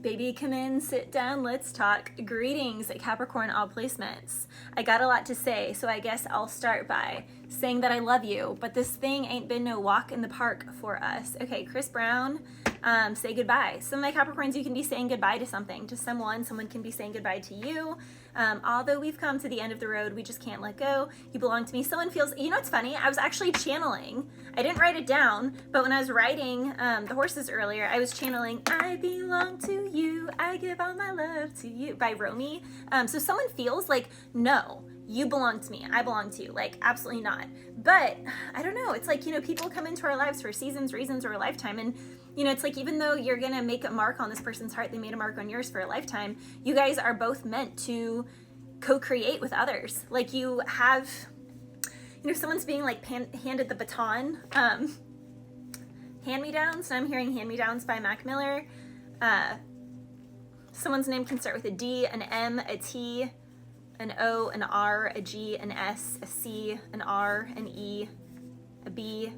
Baby, come in, sit down, let's talk. Greetings, Capricorn all placements. I got a lot to say, so I guess I'll start by saying that I love you, but this thing ain't been no walk in the park for us. Okay, Chris Brown, say goodbye. Some of my Capricorns, you can be saying goodbye to something, to someone can be saying goodbye to you. Although we've come to the end of the road, we just can't let go. You belong to me. Someone feels, you know what's funny? I was actually channeling. I didn't write it down, but when I was riding the horses earlier, I was channeling, I belong to you, I give all my love to you, by Romy. So someone feels like, no, you belong to me, I belong to you. Like, absolutely not. But I don't know. It's like, you know, people come into our lives for seasons, reasons, or a lifetime. And, you know, it's like, even though you're going to make a mark on this person's heart, they made a mark on yours for a lifetime. You guys are both meant to co-create with others. Like, you have, you know, someone's being like handed the baton. Hand-me-downs, and I'm hearing Hand-me-downs by Mac Miller. Someone's name can start with a D, an M, a T, an O, an R, a G, an S, a C, an R, an E, a B,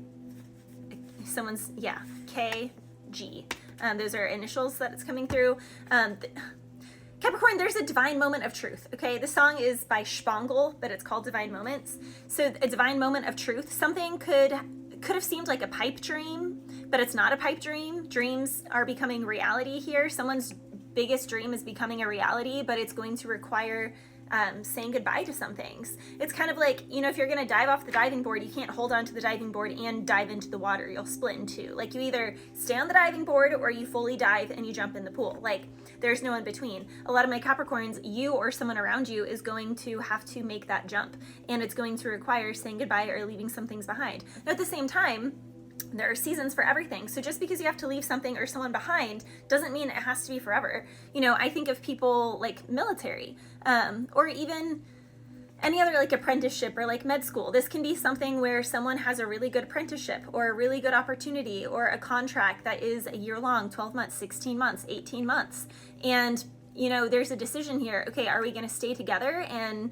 someone's, yeah, K, G. Those are initials that it's coming through. Capricorn, there's a divine moment of truth, okay? The song is by Spangle, but it's called Divine Moments. So a divine moment of truth. Something could have seemed like a pipe dream, but it's not a pipe dream. Dreams are becoming reality here. Someone's biggest dream is becoming a reality, but it's going to require saying goodbye to some things. It's kind of like, you know, if you're going to dive off the diving board, you can't hold on to the diving board and dive into the water. You'll split in two. Like, you either stay on the diving board or you fully dive and you jump in the pool. Like, there's no in between. A lot of my Capricorns, you or someone around you is going to have to make that jump, and it's going to require saying goodbye or leaving some things behind. Now, at the same time, there are seasons for everything. So just because you have to leave something or someone behind doesn't mean it has to be forever. You know, I think of people like military, or even any other like apprenticeship or like med school. This can be something where someone has a really good apprenticeship or a really good opportunity or a contract that is a year long, 12 months, 16 months, 18 months. And, you know, there's a decision here. Okay, are we going to stay together and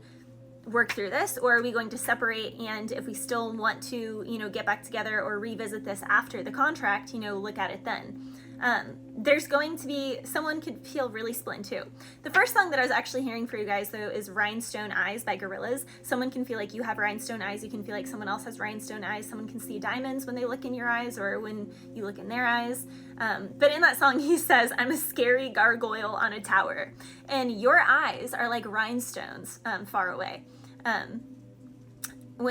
work through this, or are we going to separate? And if we still want to, you know, get back together or revisit this after the contract, you know, look at it then. There's going to be, someone could feel really split in two. The first song that I was actually hearing for you guys, though, is Rhinestone Eyes by Gorillaz. Someone can feel like you have rhinestone eyes. You can feel like someone else has rhinestone eyes. Someone can see diamonds when they look in your eyes or when you look in their eyes. But in that song, he says, I'm a scary gargoyle on a tower. And your eyes are like rhinestones far away.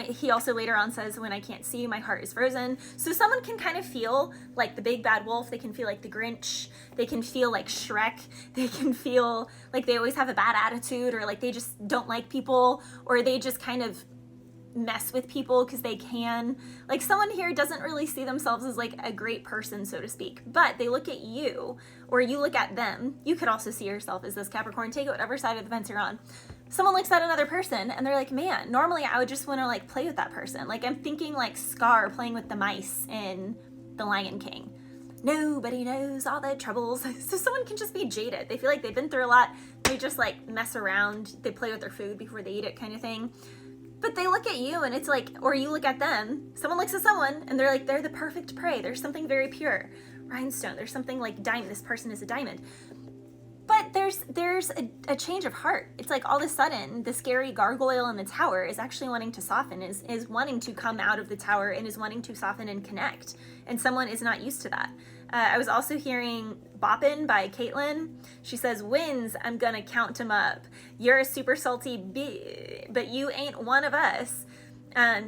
He also later on says, when I can't see you, my heart is frozen. So someone can kind of feel like the big bad wolf. They can feel like the Grinch. They can feel like Shrek. They can feel like they always have a bad attitude, or like they just don't like people, or they just kind of mess with people because they can. Like, someone here doesn't really see themselves as like a great person, so to speak, but they look at you, or you look at them. You could also see yourself as this Capricorn. Take it whatever side of the fence you're on. Someone looks at another person and they're like, man, normally I would just want to like play with that person. Like, I'm thinking like Scar playing with the mice in The Lion King. Nobody knows all the troubles. So someone can just be jaded. They feel like they've been through a lot. They just like mess around. They play with their food before they eat it, kind of thing. But they look at you and it's like, or you look at them, someone looks at someone and they're like, they're the perfect prey. There's something very pure. Rhinestone, there's something like diamond. This person is a diamond. But there's a change of heart. It's like all of a sudden the scary gargoyle in the tower is actually wanting to soften, is wanting to come out of the tower and is wanting to soften and connect. And someone is not used to that. I was also hearing Boppin' by Caitlin. She says, wins, I'm gonna count 'em up. You're a super salty but you ain't one of us.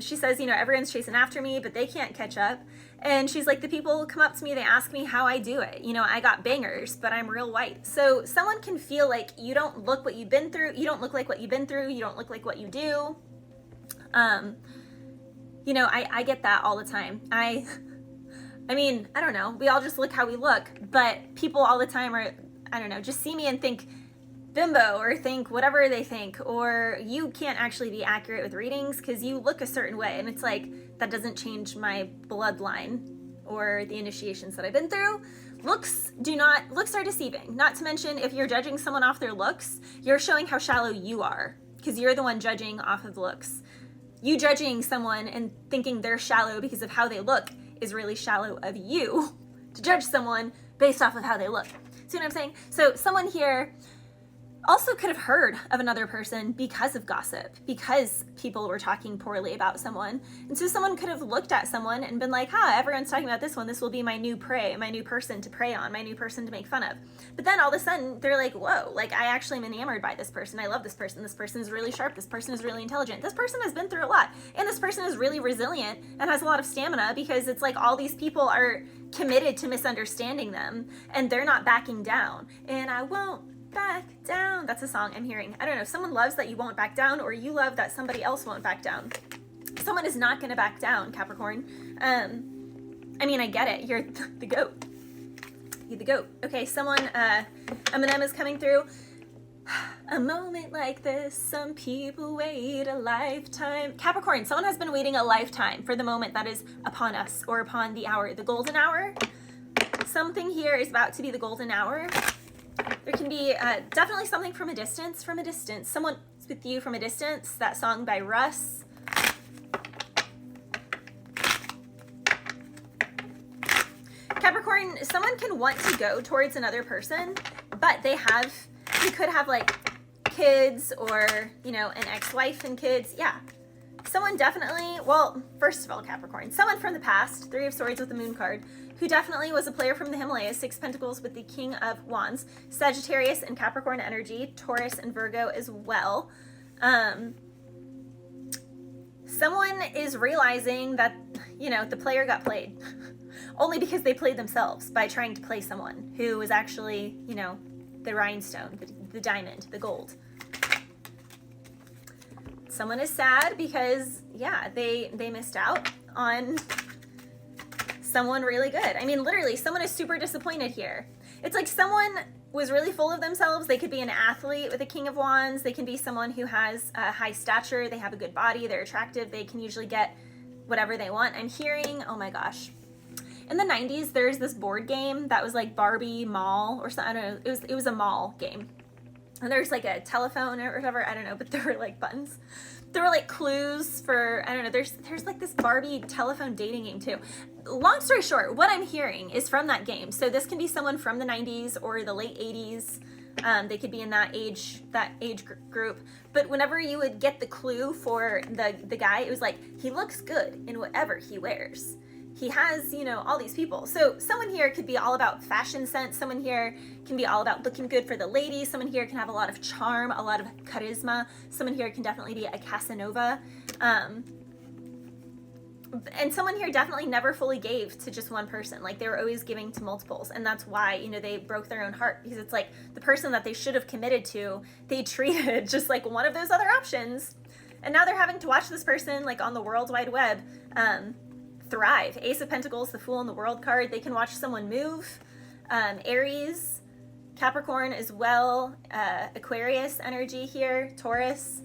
She says, you know, everyone's chasing after me, but they can't catch up. And she's like, the people come up to me, they ask me how I do it. You know, I got bangers, but I'm real white. So someone can feel like you don't look what you've been through. You don't look like what you've been through. You don't look like what you do. You know, I get that all the time. I mean, I don't know. We all just look how we look, but people all the time are, I don't know, just see me and think bimbo or think whatever they think, or you can't actually be accurate with readings because you look a certain way. And it's like, that doesn't change my bloodline or the initiations that I've been through. Looks are deceiving. Not to mention, if you're judging someone off their looks, you're showing how shallow you are because you're the one judging off of looks. You judging someone and thinking they're shallow because of how they look is really shallow of you to judge someone based off of how they look. See what I'm saying? So someone here also could have heard of another person because of gossip, because people were talking poorly about someone. And so someone could have looked at someone and been like, everyone's talking about this one. This will be my new prey, my new person to prey on, my new person to make fun of. But then all of a sudden they're like, whoa, like I actually am enamored by this person. I love this person. This person is really sharp. This person is really intelligent. This person has been through a lot. And this person is really resilient and has a lot of stamina, because it's like all these people are committed to misunderstanding them and they're not backing down. And I won't back down. That's a song I'm hearing. I don't know. Someone loves that you won't back down, or you love that somebody else won't back down. Someone is not going to back down, Capricorn. I mean, I get it. You're the goat. You're the goat. Okay, someone, Eminem is coming through. A moment like this, some people wait a lifetime. Capricorn, someone has been waiting a lifetime for the moment that is upon us, or upon the hour, the golden hour. Something here is about to be the golden hour. There can be definitely something from a distance, someone's with you from a distance. That song by Russ. Capricorn, someone can want to go towards another person, but they could have like kids, or, you know, an ex-wife and kids. Yeah. Someone definitely, well, first of all, Capricorn, someone from the past, 3 of Swords with the Moon card, who definitely was a player from the Himalayas, 6 Pentacles with the King of Wands, Sagittarius and Capricorn energy, Taurus and Virgo as well. Someone is realizing that, you know, the player got played only because they played themselves by trying to play someone who was actually, you know, the rhinestone, the diamond, the gold. Someone is sad because, yeah, they missed out on someone really good. I mean, literally, someone is super disappointed here. It's like someone was really full of themselves. They could be an athlete with a King of Wands. They can be someone who has a high stature. They have a good body. They're attractive. They can usually get whatever they want. I'm hearing, oh my gosh. In the 90s, there's this board game that was like Barbie Mall or something. I don't know. It was a mall game. And there's like a telephone or whatever. I don't know. But there were like buttons. There were like clues for, I don't know, there's like this Barbie telephone dating game too. Long story short, what I'm hearing is from that game. So this can be someone from the 90s or the late 80s. They could be in that age group. But whenever you would get the clue for the guy, it was like, he looks good in whatever he wears. He has, you know, all these people. So someone here could be all about fashion sense. Someone here can be all about looking good for the ladies. Someone here can have a lot of charm, a lot of charisma. Someone here can definitely be a Casanova. And someone here definitely never fully gave to just one person. Like, they were always giving to multiples. And that's why, you know, they broke their own heart, because it's like the person that they should have committed to, they treated just like one of those other options. And now they're having to watch this person, like, on the World Wide Web, thrive. Ace of Pentacles, the Fool in the World card. They can watch someone move. Aries, Capricorn as well, Aquarius energy here, Taurus.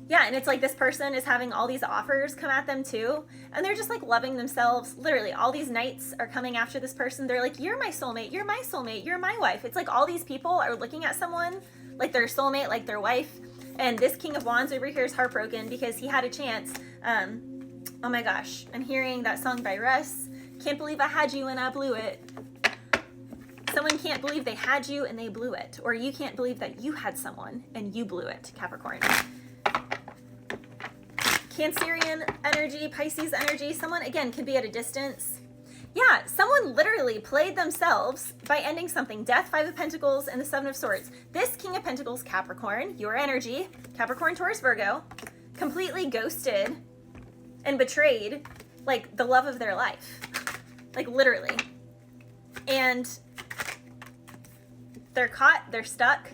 Yeah, and it's like this person is having all these offers come at them too, and they're just like loving themselves. Literally, all these knights are coming after this person. They're like, you're my soulmate, you're my soulmate, you're my wife. It's like all these people are looking at someone like their soulmate, like their wife. And this King of Wands over here is heartbroken because he had a chance. Oh my gosh, I'm hearing that song by Russ. Can't believe I had you and I blew it. Someone can't believe they had you and they blew it. Or you can't believe that you had someone and you blew it, Capricorn. Cancerian energy, Pisces energy. Someone, again, can be at a distance. Yeah, someone literally played themselves by ending something. Death, 5 of Pentacles, and the 7 of Swords. This King of Pentacles, Capricorn, your energy, Capricorn, Taurus, Virgo, completely ghosted and betrayed, like, the love of their life. Like, literally. And they're caught, they're stuck.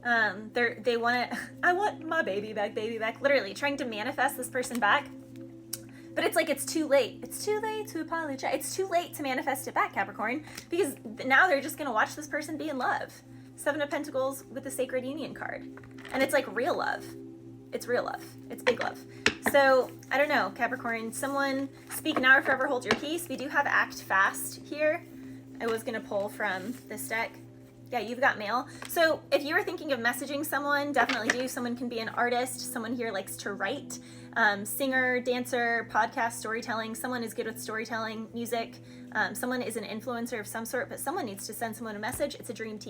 They want to, I want my baby back, literally trying to manifest this person back. But it's like, it's too late. It's too late to apologize. It's too late to manifest it back, Capricorn, because now they're just going to watch this person be in love. 7 of Pentacles with the Sacred Union card. And it's like real love. It's real love. It's big love. So, I don't know, Capricorn, someone speak now or forever hold your peace. We do have act fast here. I was going to pull from this deck. Yeah, you've got mail. So if you were thinking of messaging someone, definitely do. Someone can be an artist. Someone here likes to write. Singer, dancer, podcast, storytelling. Someone is good with storytelling, music. Someone is an influencer of some sort, but someone needs to send someone a message. It's a dream team.